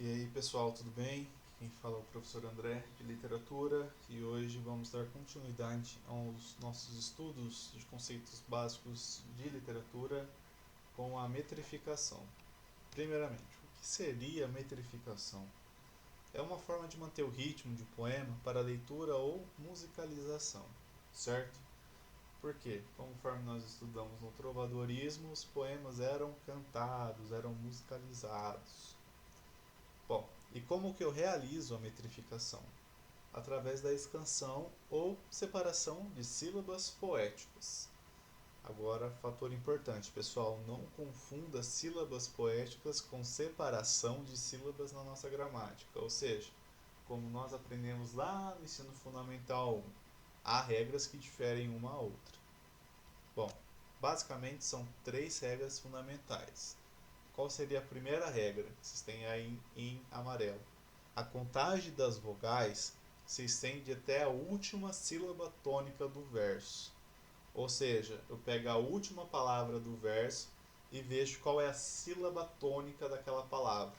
E aí pessoal, tudo bem? Quem fala é o professor André de Literatura e hoje vamos dar continuidade aos nossos estudos de conceitos básicos de literatura com a metrificação. Primeiramente, o que seria a metrificação? É uma forma de manter o ritmo de um poema para leitura ou musicalização, certo? Por quê? Conforme nós estudamos no trovadorismo, os poemas eram cantados, eram musicalizados. Bom, e como que eu realizo a metrificação? Através da escansão ou separação de sílabas poéticas. Agora, fator importante, pessoal, não confunda sílabas poéticas com separação de sílabas na nossa gramática. Ou seja, como nós aprendemos lá no ensino fundamental 1, há regras que diferem uma a outra. Bom, basicamente são três regras fundamentais. Qual seria a primeira regra? Vocês têm aí em amarelo. A contagem das vogais se estende até a última sílaba tônica do verso. Ou seja, eu pego a última palavra do verso e vejo qual é a sílaba tônica daquela palavra.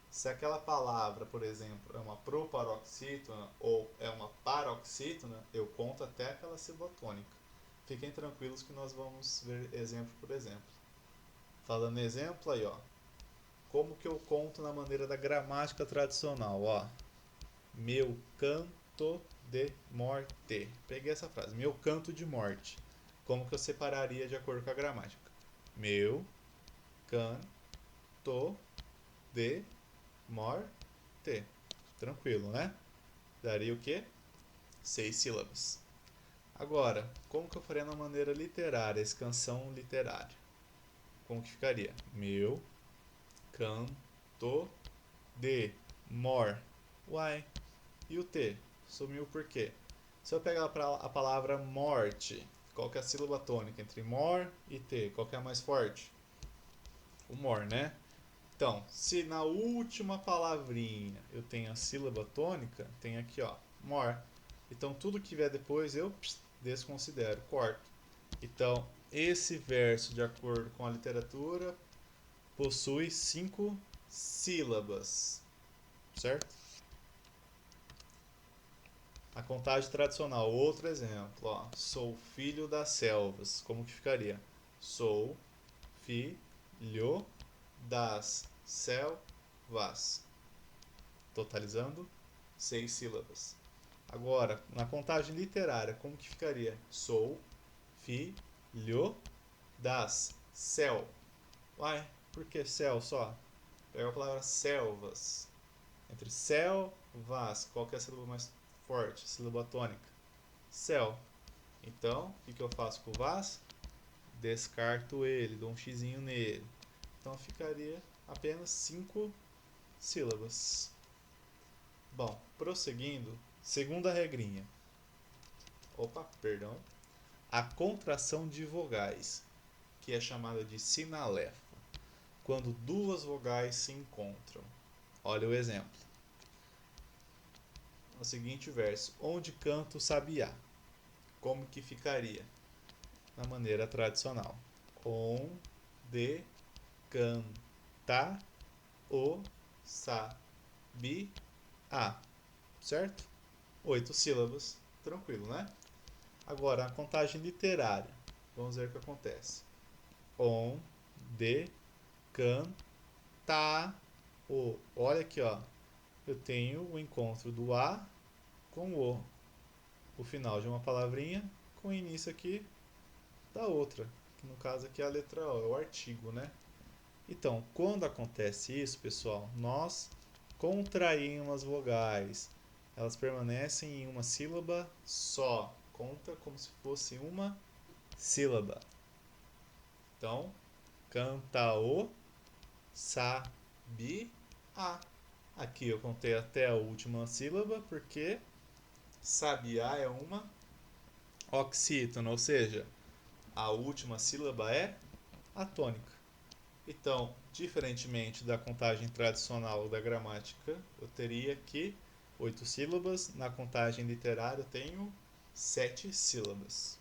Se aquela palavra, por exemplo, é uma proparoxítona ou é uma paroxítona, eu conto até aquela sílaba tônica. Fiquem tranquilos que nós vamos ver exemplo por exemplo. Falando em exemplo aí, ó. Como que eu conto na maneira da gramática tradicional, ó. Meu canto de morte. Peguei essa frase, meu canto de morte. Como que eu separaria de acordo com a gramática? Meu canto de morte. Tranquilo, né? Daria o quê? 6 sílabas. Agora, como que eu faria na maneira literária, escansão literária? Como que ficaria? Meu canto de mor. Uai, e o T? Sumiu por quê? Se eu pegar a palavra morte, qual que é a sílaba tônica entre mor e T? Qual que é a mais forte? O mor, né? Então, se na última palavrinha eu tenho a sílaba tônica, tem aqui, ó, mor. Então, tudo que vier depois eu desconsidero, corto. Então, esse verso, de acordo com a literatura, possui 5 sílabas, certo? A contagem tradicional, outro exemplo, ó. Sou filho das selvas. Como que ficaria? Sou filho das selvas. Totalizando 6 sílabas. Agora, na contagem literária, como que ficaria? Sou filho das céu. Uai, por que céu só? Pega a palavra selvas. Entre selvas, qual que é a sílaba mais forte? Sílaba tônica. Céu. Então, o que eu faço com o vas? Descarto ele, dou um xizinho nele. Então ficaria apenas 5 sílabas. Bom, prosseguindo, segunda regrinha. Opa, perdão. A contração de vogais, que é chamada de sinalefa, quando duas vogais se encontram. Olha o exemplo. No seguinte verso: onde canta o sabiá. Como que ficaria? Na maneira tradicional. Onde canta o sabiá. Certo? 8 sílabas. Tranquilo, né? Agora, a contagem literária. Vamos ver o que acontece. Onde canta o. Olha aqui, ó. Eu tenho o encontro do A com o final de uma palavrinha com o início aqui da outra, que no caso aqui é a letra O, é o artigo, né? Então, quando acontece isso, pessoal, nós contraímos as vogais. Elas permanecem em uma sílaba só. Conta como se fosse uma sílaba. Então, canta o sabiá. Aqui eu contei até a última sílaba porque sabiá é uma oxítona, ou seja, a última sílaba é a tônica. Então, diferentemente da contagem tradicional da gramática, eu teria aqui 8 sílabas. Na contagem literária eu tenho 7 sílabas.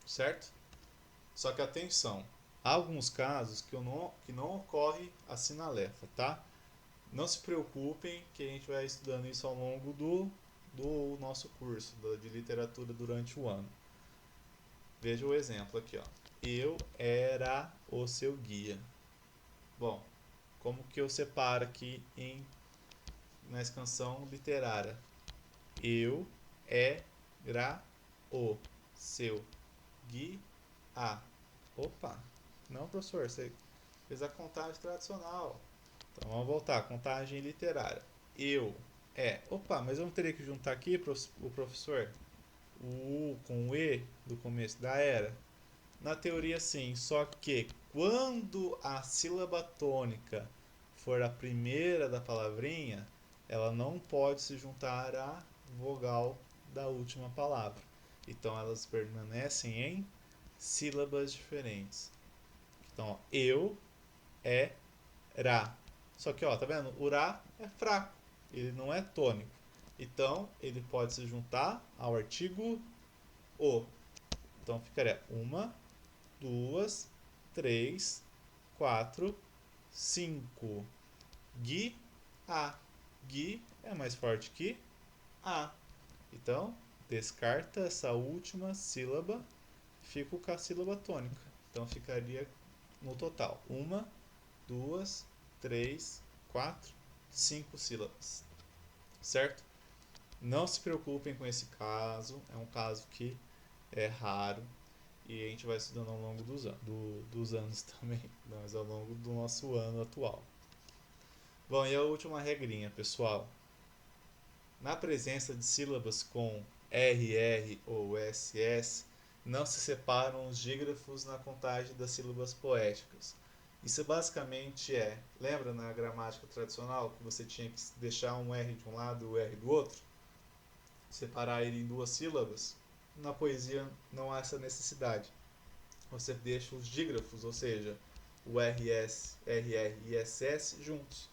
Certo? Só que atenção, há alguns casos que não ocorre a sinalefa, tá? Não se preocupem que a gente vai estudando isso ao longo do nosso curso de literatura durante o ano. Veja o exemplo aqui, ó. Eu era o seu guia. Bom, como que eu separo aqui na escansão literária? Eu era o seu guia. Opa, não, professor, você fez a contagem tradicional. Então vamos voltar, contagem literária. Opa, mas eu não teria que juntar aqui, o professor? O U com o E do começo da era? Na teoria sim, só que quando a sílaba tônica for a primeira da palavrinha, ela não pode se juntar à vogal da última palavra. Então elas permanecem em sílabas diferentes. Então, ó, eu, ra. Só que, ó, tá vendo? O ra é fraco, ele não é tônico. Então, ele pode se juntar ao artigo o. Então, ficaria uma, duas, três, quatro, cinco. Gui, a. Gui é mais forte que a. Então, descarta essa última sílaba, fica com a sílaba tônica. Então, ficaria no total uma, duas, três, quatro, cinco sílabas. Certo? Não se preocupem com esse caso, é um caso que é raro e a gente vai estudando ao longo dos anos também, mas ao longo do nosso ano atual. Bom, e a última regrinha, pessoal. Na presença de sílabas com RR ou SS, não se separam os dígrafos na contagem das sílabas poéticas. Isso basicamente lembra na gramática tradicional que você tinha que deixar um R de um lado e o R do outro? Separar ele em duas sílabas? Na poesia não há essa necessidade. Você deixa os dígrafos, ou seja, o RS, RR e SS juntos.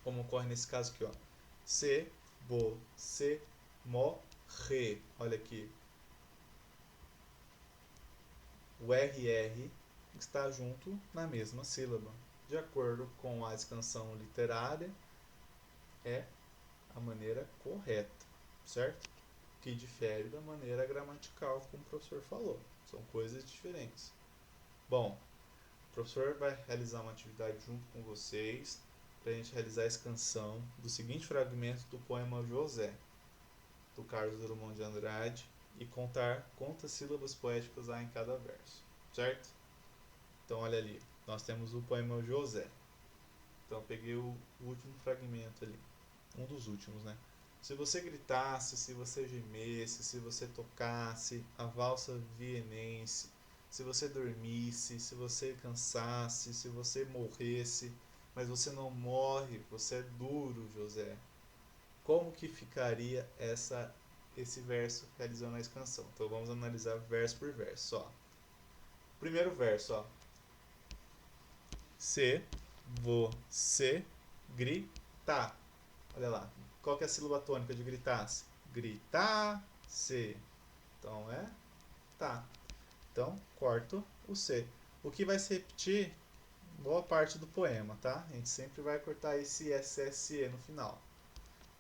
Como ocorre nesse caso aqui, ó. Se, você, morre. Olha aqui. O RR está junto na mesma sílaba. De acordo com a escansão literária, é a maneira correta, certo? Que difere da maneira gramatical, como o professor falou. São coisas diferentes. Bom, o professor vai realizar uma atividade junto com vocês para a gente realizar a escansão do seguinte fragmento do poema José, do Carlos Drummond de Andrade, e contar quantas sílabas poéticas há em cada verso, certo? Então olha ali, nós temos o poema José. Então eu peguei o último fragmento ali, um dos últimos, né? Se você gritasse, se você gemesse, se você tocasse a valsa vienense, se você dormisse, se você cansasse, se você morresse, mas você não morre, você é duro, José. Como que ficaria esse verso realizando a canção? Então vamos analisar verso por verso, ó. Primeiro verso, ó. Se você gritar. Olha lá. Qual que é a sílaba tônica de gritasse? Gritasse. Então é tá. Então corto o C. O que vai se repetir boa parte do poema, tá? A gente sempre vai cortar esse SSE no final.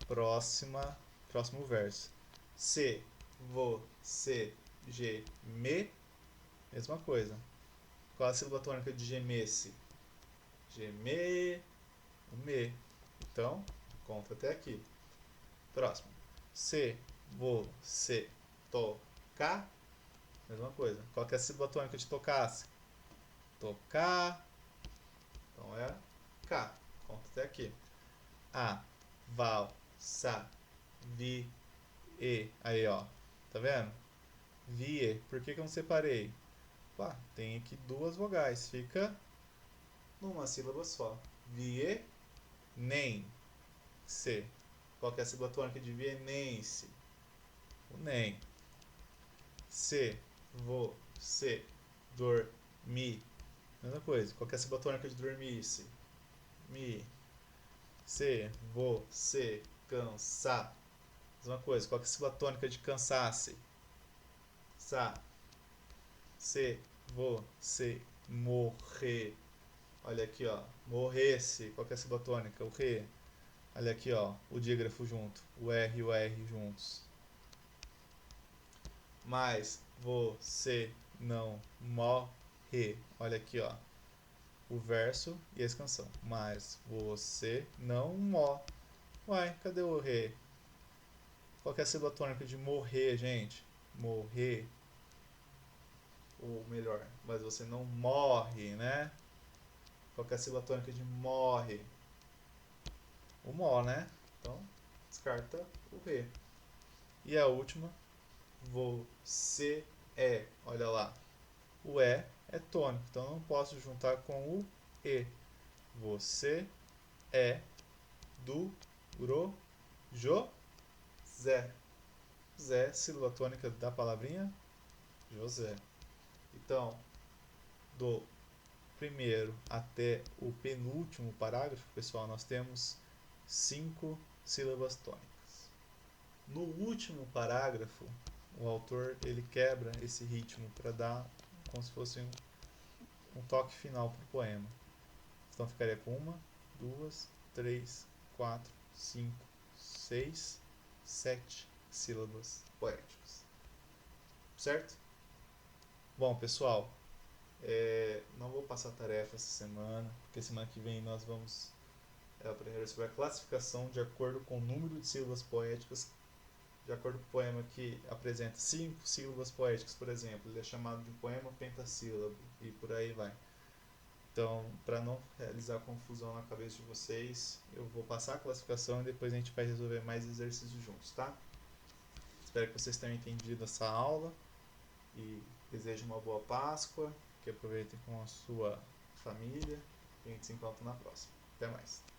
Próximo verso. Se você geme, mesma coisa. Qual a sílaba tônica de gemesse? Geme, o me. Então, conta até aqui. Próximo. Se você tocar, mesma coisa. Qual que é a sílaba tônica de tocasse? Tocar. Então é K. Conta até aqui. A, val, sa, vi, e. Aí, ó. Tá vendo? Vie. Por que eu não separei? Pá, tem aqui duas vogais. Fica numa sílaba só. Vie, nem. Se. Qual que é a sílaba tônica de vienense? O nem. Se você dormir. Mesma coisa. Qual que é a sílaba tônica de dormir-se? Mi. Se você cansar. Mesma coisa. Qual que é a sílaba tônica de cansasse? Sa. Se você morrer. Olha aqui, ó. Morresse. Qual que é a sílaba tônica? O re. Olha aqui, ó, o dígrafo junto, o R e o R juntos. Mas você não morre. Olha aqui, ó, o verso e a expansão. Mas você não morre. Uai, cadê o re? Qual que é a sílaba tônica de morrer, gente? Morrer. Ou melhor, mas você não morre, né? Qual que é a sílaba tônica de morre? O mó, né? Então, descarta o re. E a última, você é. Olha lá. O é tônico, então eu não posso juntar com o e. Você é do José. Zé, sílaba tônica da palavrinha José. Então, do primeiro até o penúltimo parágrafo, pessoal, nós temos 5 sílabas tônicas. No último parágrafo, o autor ele quebra esse ritmo para dar como se fosse um toque final para o poema. Então ficaria com 1, 2, 3, 4, 5, 6, 7 sílabas poéticas. Certo? Bom, pessoal, não vou passar tarefa essa semana, porque semana que vem nós vamos aprender sobre a classificação de acordo com o número de sílabas poéticas, de acordo com o poema que apresenta 5 sílabas poéticas, por exemplo, ele é chamado de poema pentassílabo e por aí vai. Então, para não realizar confusão na cabeça de vocês, eu vou passar a classificação e depois a gente vai resolver mais exercícios juntos, tá? Espero que vocês tenham entendido essa aula e desejo uma boa Páscoa, que aproveitem com a sua família e a gente se encontra na próxima. Até mais!